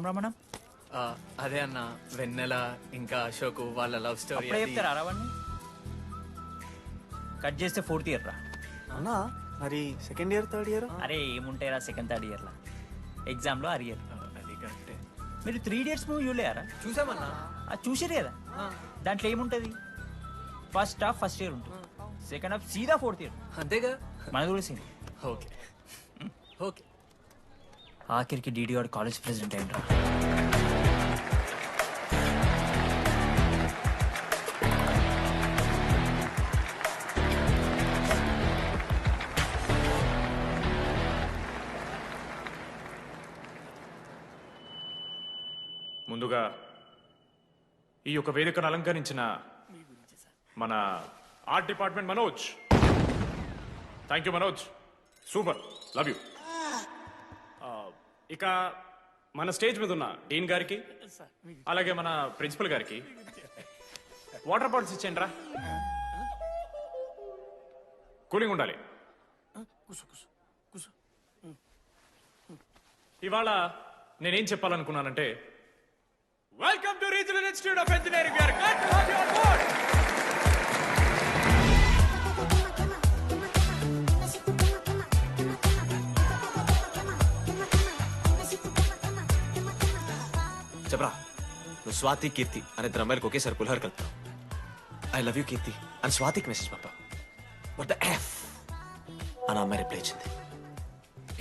రా మనం? అదే అన్న, వెన్నెల ఇంకా అశోక్ వాళ్ళ లవ్ స్టోరీ. అప్పుడే చెప్తారా రావణ్ణి? కట్ చేస్తే 4th ఇయర్ రా. అన్నా మరి సెకండ్ ఇయర్ థర్డ్ ఇయర్ అరే ఏముంటాయిరా సెకండ్ థర్డ్ ఇయర్ లా, ఎగ్జామ్ లో అరియర్. అది కరెక్టే. మీరు 3 Idiots మూవీ చూడలేరా? చూసామన్నా. అది చూసిరు కదా, దాంట్లో ఏముంటది? ఫస్ట్ హాఫ్ ఫస్ట్ ఇయర్ ఉంటుంది, సెకండ్ హాఫ్ సీదా 4th ఇయర్. అంతేగా. మనది కూడా సేమ్. Okay okay. ఆఖరికి డీడీ వాడు కాలేజ్ ప్రెసిడెంట్ అయిండ్రా. ముందుగా ఈ యొక్క వేదికను అలంకరించిన మన art department Manoj, thank you Manoj, super, love you. ఇక మన స్టేజ్ మీద ఉన్న డీన్ గారికి అలాగే మన ప్రిన్సిపల్ గారికి వాటర్ బాటిల్స్ ఇచ్చేయండి రా, కూలింగ్ ఉండాలి. ఇవాళ నేనేం చెప్పాలనుకున్నానంటే, welcome to regional institute of engineering. We are glad to have you on board. చెప్పరా, నువ్వు స్వాతి కీర్తి అనే ఇద్దరు అమ్మాయిలకు ఒకేసారి పులిహోర కలుపుతావు. ఐ లవ్ యూ కీర్తి అని స్వాతికి మెసేజ్ పంపావు. వాట్ ద ఎఫ్ అని అమ్మాయి రిప్లై ఇచ్చింది.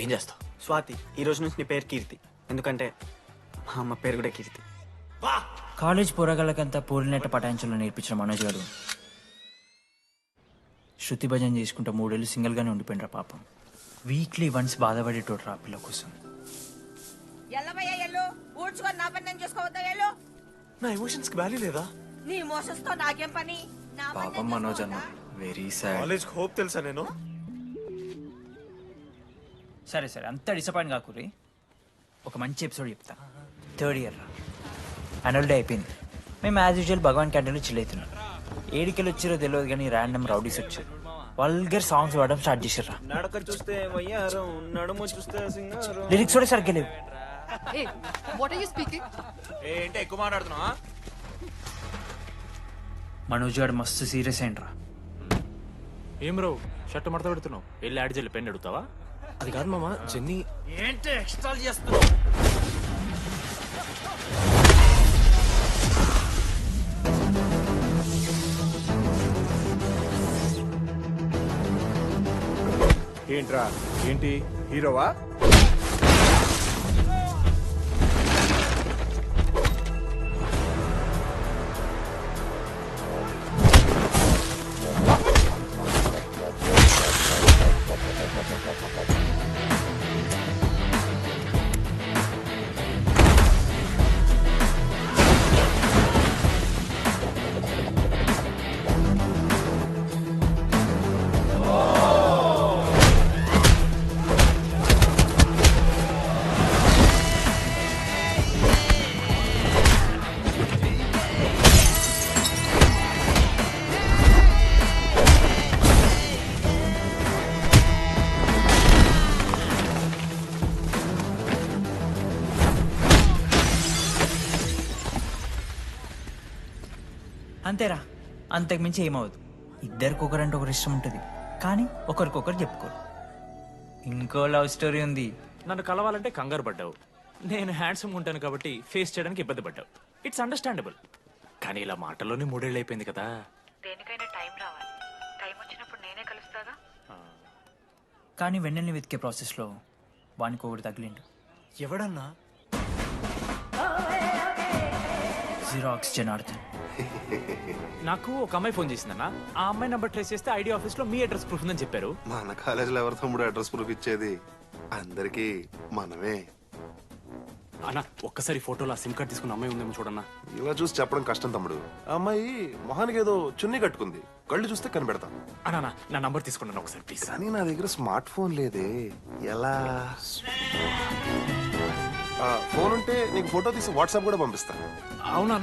ఏం చేస్తావు? స్వాతి, ఈ రోజు నుంచి నీ పేరు కీర్తి, ఎందుకంటే మా అమ్మ పేరు కూడా కీర్తి. కాలేజ్ పోరగాళ్ళకంతా పూరినట్ట పటాయించలో నేర్పించిన మనోజ్ గారు శృతి భజన చేసుకుంటూ 3 ఏళ్ళు సింగిల్ గానే ఉండిపోయినరా పాపం. వీక్లీ వన్స్ బాధపడేటోడు రా పిల్ల కోసం. నా ఎమోషన్స్ కి వాల్యూ లేదా? నీ ఎమోషన్స్ తో నాకేం పని? పాపం మనోజ్ అన్న, వెరీ సాడ్. కాలేజ్ హోప్ తెలుసా నేను? సరే సరే, అంత డిసప్పాయింట్ కాకురి. ఒక మంచి ఎపిసోడ్ చెప్తా. 3rd ఇయర్ రా, యాన్యువల్ డే అయిపోయింది. మేము యాజ్ యూజువల్ భగవాన్ క్యాంటీన్లో చిల్ అవుతున్నాం. ఏడికెళ్ళి వచ్చిరో తెలియదు కానీ ర్యాండమ్ రౌడీస్ వచ్చారు. వల్గర్ సాంగ్స్ పాడడం స్టార్ట్ చేసారు. నడక చూస్తే వయ్యారం, నడుము చూస్తే సింగారం. లిరిక్స్ కూడా సరిగ్గా లేవు. Hey, what are you speaking? ఏంటి ఎక్కువ మాట్లాడుతున్నావా? మనోజ్ గారు మస్తు సీరియస్ అయిండ్రా. ఏం రో షర్ట్ మడత పెడుతున్నావు? వెళ్ళి యాడ్ చేయాలి, పెన్ అడుగుతావా? అది కాదు మామ, జెన్నీ. ఏంటి ఎక్స్ట్రా చేస్తున్నావు? ఏంట్రా, ఏంటి హీరోవా? అంతేరా, అంతకు మించి ఏమవద్దు. ఇద్దరికొకరంటే ఒకరు ఇష్టం ఉంటుంది, కానీ ఒకరికొకరు చెప్పుకోరు. ఇంకో లవ్ స్టోరీ ఉంది. నన్ను కలవాలంటే కంగారు పడ్డావు. నేను హ్యాండ్సమ్ ఉంటాను కాబట్టి ఫేస్ చేయడానికి ఇబ్బంది పడ్డావు. It's understandable. కానీ ఇలా మాటల్లోనే 3 ఏళ్ళు అయిపోయింది కదా. దేనికైనా టైం రావాలి. టైం వచ్చినప్పుడు నేనే కలుస్తాగా. కానీ వెన్నెల్ని వెతికే ప్రాసెస్లో వానికి ఒకటి తగిలిండు. ఎవడన్నా? జిరాక్స్ జనార్దన్. నాకు ఒక అమ్మాయి ఫోన్ చేసిందన్న. ఆ అమ్మాయి నంబర్ ట్రేస్ చేస్తే ఐడి ఆఫీస్ లో మీ అడ్రస్ ప్రూఫ్ ఉందని చెప్పారు. మన కాలేజీలో ఎవరి తమ్ముడు అడ్రస్ ప్రూఫ్ ఇచ్చేది? అందరికి మనమే. అన్న ఒక్కసారి ఫోటోలో సిమ్ కార్డ్ తీసుకున్న అమ్మాయి ఉందేమో చూడన్నా. ఇలా చూసి చెప్పడం కష్టం తమ్ముడు. ఆ అమ్మాయి మొహానికి ఏదో చున్నీ కట్టుకుంది, కళ్ళు చూస్తే కనిపెడతా. అన్నా నా నంబర్ తీసుకున్నాను ఒకసారి ప్లీజ్. కానీ నా దగ్గర స్మార్ట్ ఫోన్ లేదే, ఎలా? ఫోన్ ఉంటే నీకు ఫోటో తీసి వాట్సాప్ కూడా పంపిస్తా. అవునా?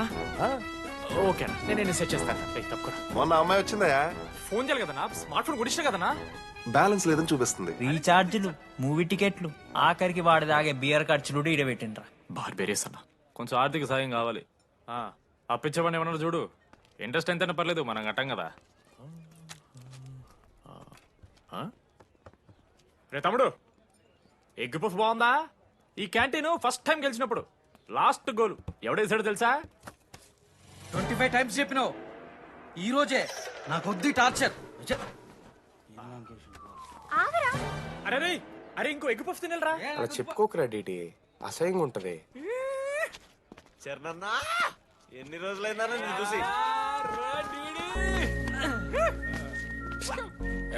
ఓకే అన్న, నేను సెట్ చేస్తాను. తప్పకుండా. మొన్న అమ్మాయి వచ్చిందయా? ఫోన్ చేయాలి కదన్నా, స్మార్ట్ ఫోన్ కొనిష్టం కదన్నా. బ్యాలెన్స్ లేదని చూపిస్తుంది. రీఛార్జ్లు, మూవీ టికెట్లు, ఆఖరికి వాడి దాగే బియర్ ఖర్చులు ఈడ పెట్టిండ్రా. బార్బేరియస్ అన్న కొంచెం ఆర్థిక సాయం కావాలి అప్పించమని ఏమన్నా చూడు ఇంట్రెస్ట్ ఎంతైనా పర్లేదు మనం కట్టం కదా రే తమ్ముడు ఎగ్ పఫ్ బాగుందా ఈ క్యాంటీన్ ఫస్ట్ టైం గెలిచినప్పుడు లాస్ట్ గోల్ ఎవడేసాడు తెలుసా 25 టైమ్స్ చెప్పినావు ఈ రోజే నాకొద్ది టార్చర్. అరే రే అరే ఇంకో ఎగ్ పఫ్ తినరా అలా చెప్పుకోకరా డీటీ అసహ్యంగా ఉంటది. చరణన్నా ఎన్ని రోజులైందా నేను చూసి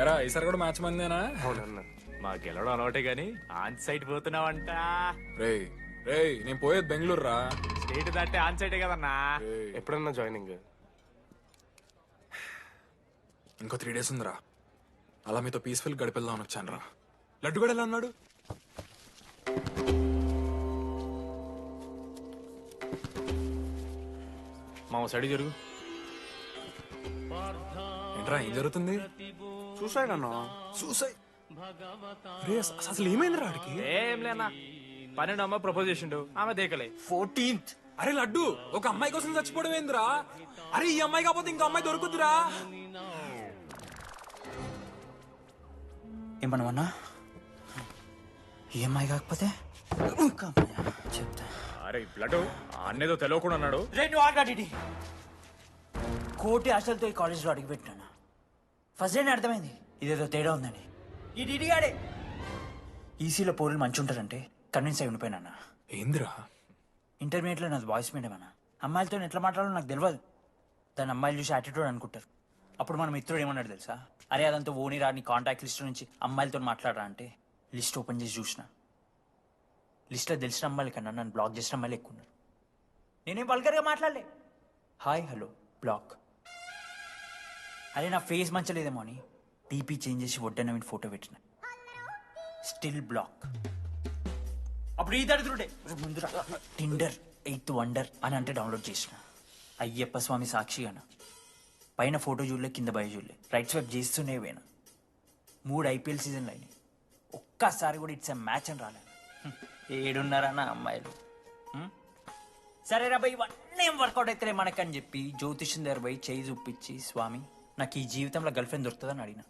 ఎరా ఈసారి కూడా మ్యాచ్ మందేనా? అవునన్నా. మా గెలవడం అలవాటే గాని ఆన్ సైట్ పోతున్నావంట. రేయ్ రేయ్ నేను పోయేది బెంగళూరు రా. స్టేట్ దాటే ఆన్ సైటే కదన్నా. ఎప్పుడన్నా జాయినింగ్? ఇంకో 3 days ఉందిరా. అలా మీతో పీస్ఫుల్ గడిపెళ్దామని వచ్చాను రా. లడ్డు కూడా ఎలా ఉన్నాడు? మా సైడ్ జరుగు. ఏంట్రా ఏం జరుగుతుంది? చూసాడు అన్న. సూసైడ్ అసలు ఏమైందిరా ఆడికి? ఏం లేనా 12 అమ్మ ప్రపోజ్ చేసిండు ఆమె దేకలే. 14th అరే లడ్డు ఒక అమ్మాయి కోసం చచ్చిపోవడం ఏందిరా? అరే ఈ అమ్మాయి కాకపోతే ఇంకో అమ్మాయి దొరుకుతురా? ఏమన్నా ఈఎంఐ కాకపోతే చెప్తా. అరే బ్లడ్ అన్నేదో తెలియకుండా అన్నాడు. రెండు ఆగాడి కోటి ఆశలతో ఈ కాలేజ్లో అడుగుపెట్టినాను. ఫస్ట్ డే అర్థమైంది ఇదేదో తేడా ఉందని. ఈ డిడిగాడే ఈసీలో పోరులు మంచి ఉంటారంటే కన్విన్స్ అయి ఉండిపోయినా. ఏందిరా? ఇంటర్మీడియట్లో నాది వాయిస్ మీడియం అన్న. అమ్మాయిలతో ఎట్లా మాట్లాడాలో నాకు తెలియదు. దాని అమ్మాయిలు చూసి యాటిట్యూడ్ అనుకుంటారు. అప్పుడు మన మిత్రుడు ఏమన్నాడు తెలుసా? అరే అదంతా ఓని రా, నీ కాంటాక్ట్ లిస్ట్ నుంచి అమ్మాయిలతో మాట్లాడరా అంటే లిస్ట్ ఓపెన్ చేసి చూసిన. లిస్ట్లో తెలిసిన అమ్మాయిల కన్నా నన్ను బ్లాక్ చేసిన అమ్మాయిలు ఎక్కువ ఉన్నారు. నేనేం వల్గర్గా మాట్లాడలే. Hi hello block. అరే నా ఫేస్ మంచలేదేమో అని డీపీ చేంజ్ చేసి వడ్డన ఫోటో పెట్టిన. Still block. అప్పుడు ఈ దరిద్రుడే ముందురా టిండర్ 8th వండర్ అని అంటే డౌన్లోడ్ చేసిన. అయ్యప్ప స్వామి సాక్షిగాన పైన ఫోటో చూడలే, కింద బయ చూడలే, రైట్ స్వైప్ చేస్తూనే పోయినా. 3 IPL సీజన్లు అయినాయి. ఒక్కసారి కూడా ఇట్స్ ఎ మ్యాచ్ అని రాలేదు. 7 అమ్మాయిలు. సరే రా భయ్ ఇవన్నీ ఏం వర్కౌట్ అవుతారే మనకని చెప్పి జ్యోతిష్యం దగ్గర పోయి చేయి చూపించి, స్వామి నాకు ఈ జీవితంలో గర్ల్ ఫ్రెండ్ దొరుకుతుందని అడిగిన.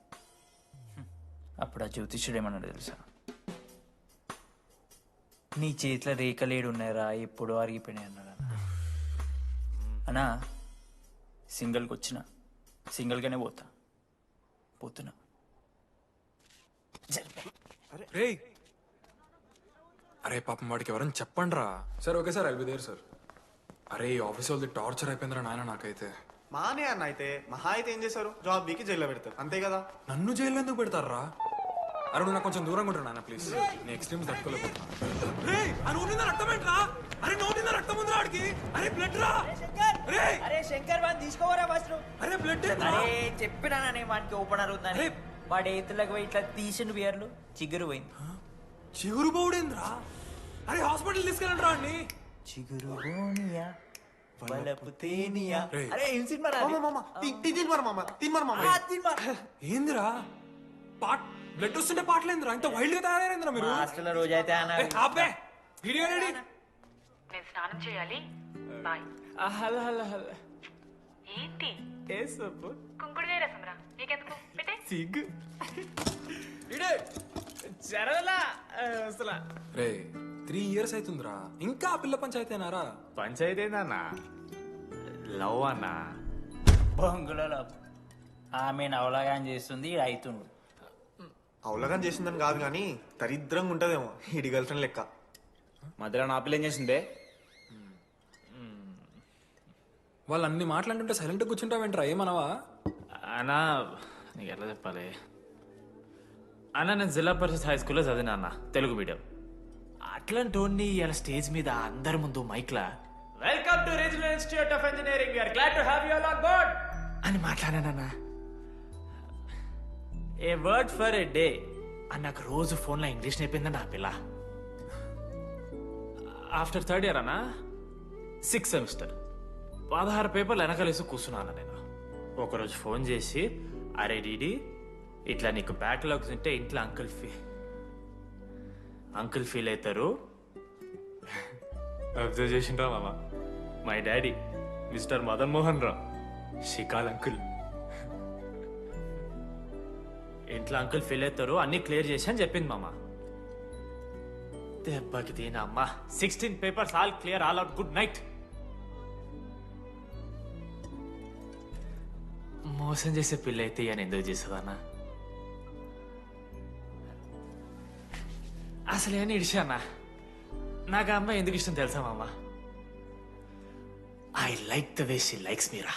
అప్పుడు ఆ జ్యోతిష్యుడు ఏమన్నాడు తెలుసా? నీ చేతిలో రేఖలేడు ఉన్నాయరా, ఎప్పుడో అరిగిపోయినాయి అన్నాడు. అన్నా సింగిల్కి వచ్చిన సింగిల్గానే పోతున్నా. రేయ్ అరే పాపం వాడికి ఎవరైనా చెప్పండి రా. Sir okay sir, I'll be there sir. అరే ఈ ఆఫీస్ వాళ్ళది టార్చర్ అయిపోయిందిరా నాయన నాకైతే. మానే అన్న అయితే మహా అయితే ఏం చేశారు? జాబ్ వీకి జైల్లో పెడతారు అంతే కదా. నన్ను జైల్లో ఎందుకు పెడతారా? అరే నువ్వు నాకు కొంచెం దూరంగా ఉంటాను నాన్న ప్లీజ్. నేను ఎక్స్ట్రీమ్స్ తట్టుకోలేకపోతున్నా. అరే నోటిన రక్తం ఉందిరా ఆడికి. అరే బ్లడ్ రా. అరే శంకర్ వాడిని తీసుకోవరా ఫస్ట్. అరే బ్లడ్ అరే చెప్పినా వాడికి ఓపెనర్ అవుతుందని. వాడు ఎత్తులకు పోయి ఇట్లా తీసిండు బియర్లు చిగురు పోయింది. చిగురు బౌడేంద్రా? అరే హాస్పిటల్ తీసుకెళ్ళండి రా అండి. చిగురు బోనియా వలపు తేనియా. రేయ్. అరే ఏం సినిమా రా అది? ఏందిరా పాట్ బ్లడ్ వస్తుంటే పాటలేందిరా? ఇంత వైల్డ్ గా తయారైందిరా మీరు. హాస్టల్ రోజైతే ఏయ్, ఆపే. Video ready. నేను స్నానం చేయాలి బాయ్. హలో హలో హలో ఏంటి ఏ సబ్బు కుంకుడుగాయ రసం రా, నీకెందుకు పెట్టే. సిగ్గు జరగలా అసలు. రే 3 years అవుతుందిరా ఇంకా ఆ పిల్ల పంచాయతీనారా? పంచాయతీ ఏందన్నా? లవ్ అన్నా. బొంగులలో ఆమె నవలాగాని చేస్తుంది ఈడు అవుతుండు. అవలగం చేసిందని కాదు కానీ దరిద్రంగా ఉంటదేమో ఈడి గర్ల్ ఫ్రెండ్ లెక్క. మధ్యలో నా పిల్ల ఏం చేసిందే? వాళ్ళు అన్ని మాట్లాడుతుంటే సైలెంట్ కూర్చుంటావేంట్రా? ఏమనవా? అన్నా నీకు ఎట్లా చెప్పాలి అన్న, నేను జిల్లా పరిషత్ హై స్కూల్లో చదివినా అన్న, తెలుగు మీడియం. అట్లాంటి ఇలా స్టేజ్ మీద అందరి ముందు మైక్లా welcome to regional institute of engineering, we are glad to have you all on board అని మాట్లాడానన్నా. A word for a day అని నాకు రోజు ఫోన్లో ఇంగ్లీష్ నేర్పిందని నా పిల్ల. ఆఫ్టర్ 3rd year అన్నా 6th semester 16 పేపర్లు వెనకలేసి కూర్చున్నాను నేను. ఒకరోజు ఫోన్ చేసి, అరే డీడీ ఇట్లా నీకు బ్యాక్లాగ్స్ ఉంటే ఇంట్లో అంకుల్ ఫీల్ అవుతారు, అబ్జర్వ్ చేసిండ్రా మామ my daddy mister Madan Mohan Rao షికాల్ అంకుల్ ఇంట్లో అంకుల్ ఫీల్ అవుతారు అన్ని క్లియర్ చేసి అని చెప్పింది మామ దెబ్బకి దీనమ్మ 16 papers all clear all out good night మోసం చేసే పిల్ల అయితే అని ఎందుకు చేసేదన్నా అసలు ఏమని ఇడిచానా నాకు ఆ అమ్మాయి ఎందుకు ఇష్టం తెలుసా మామ I like the way she likes Meera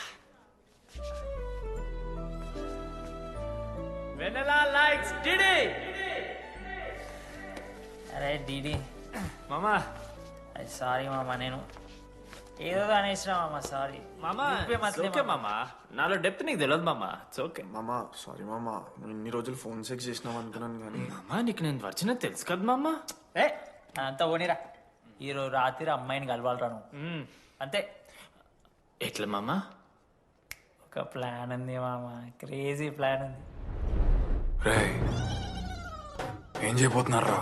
Vennela likes DD అరే డీడీ మామా సారీ మామ నేను ఏదో అనేసిన మామ సారీ మామా ఓకే మామా నాలో డెప్త్ నీకు తెలియదు మామా ఇట్స్ ఓకే మామా సారీ మామా నువ్వు ఇన్ని రోజులు ఫోన్ సెక్స్ చేసినావు అనుకున్నాను కానీ మామా నీకు నేను వచ్చిన తెలుసు కదా మామా ఏ అంతా ఓనిరా ఈరోజు రాత్రి అమ్మాయిని కలవాలరా నువ్వు అంతే ఎట్లా మామా ఒక ప్లాన్ ఉంది మామ క్రేజీ ప్లాన్ ఉంది రే ఏం చేయబోతున్నారా